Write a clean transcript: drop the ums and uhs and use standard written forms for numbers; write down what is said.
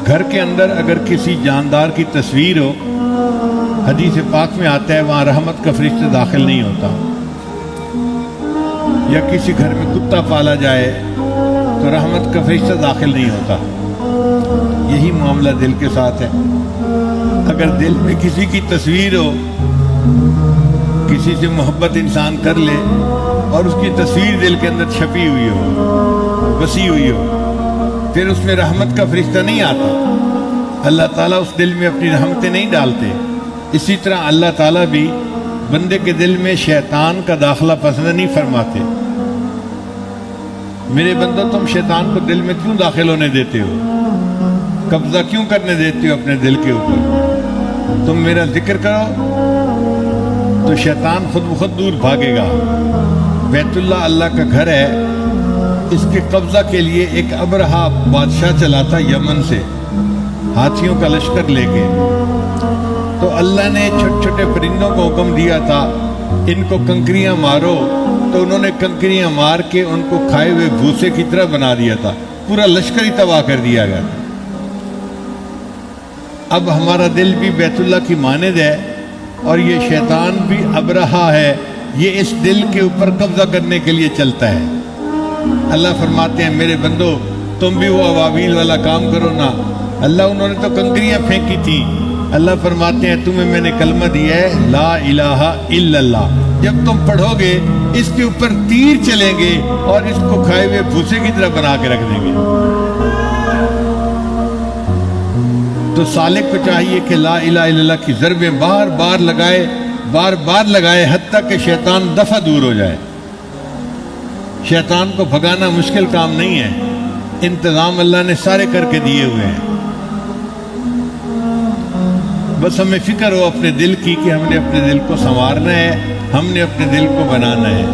گھر کے اندر اگر کسی جاندار کی تصویر ہو، حدیث پاک میں آتا ہے وہاں رحمت کا فرشتہ داخل نہیں ہوتا، یا کسی گھر میں کتا پالا جائے تو رحمت کا فرشتہ داخل نہیں ہوتا۔ یہی معاملہ دل کے ساتھ ہے۔ اگر دل میں کسی کی تصویر ہو، کسی سے محبت انسان کر لے اور اس کی تصویر دل کے اندر چھپی ہوئی ہو، بسی ہوئی ہو، پھر اس میں رحمت کا فرشتہ نہیں آتا، اللہ تعالیٰ اس دل میں اپنی رحمتیں نہیں ڈالتے۔ اسی طرح اللہ تعالیٰ بھی بندے کے دل میں شیطان کا داخلہ پسند نہیں فرماتے۔ میرے بندو، تم شیطان کو دل میں کیوں داخل ہونے دیتے ہو؟ قبضہ کیوں کرنے دیتے ہو اپنے دل کے اوپر؟ تم میرا ذکر کرو تو شیطان خود بخود دور بھاگے گا۔ بیت اللہ اللہ کا گھر ہے، اس کے قبضہ کے لیے ایک ابرہہ بادشاہ چلا تھا یمن سے ہاتھیوں کا لشکر لے کے، تو اللہ نے چھوٹے چھوٹے پرندوں کو حکم دیا تھا ان کو کنکریاں مارو، تو انہوں نے کنکریاں مار کے ان کو کھائے ہوئے بھوسے کی طرح بنا دیا تھا، پورا لشکر ہی تباہ کر دیا گیا۔ اب ہمارا دل بھی بیت اللہ کی مانند ہے، اور یہ شیطان بھی ابرہہ ہے، یہ اس دل کے اوپر قبضہ کرنے کے لیے چلتا ہے۔ اللہ فرماتے ہیں میرے بندو تم بھی وہ ابابیل والا کام کرو نا۔ اللہ انہوں نے تو کنکریاں پھینکی تھیں، اللہ فرماتے ہیں تمہیں میں نے کلمہ دیا ہے لا الہ الا اللہ، جب تم پڑھو گے اس کے اوپر تیر چلیں گے اور اس کو کھائے ہوئے بھوسے کی طرح بنا کے رکھ دیں گے۔ تو سالک کو چاہیے کہ لا الہ الا اللہ کی ضربیں بار بار لگائے حتیٰ کہ شیطان دفع دور ہو جائے۔ شیطان کو بھگانا مشکل کام نہیں ہے، انتظام اللہ نے سارے کر کے دیے ہوئے ہیں، بس ہمیں فکر ہو اپنے دل کی کہ ہم نے اپنے دل کو سنوارنا ہے، ہم نے اپنے دل کو بنانا ہے۔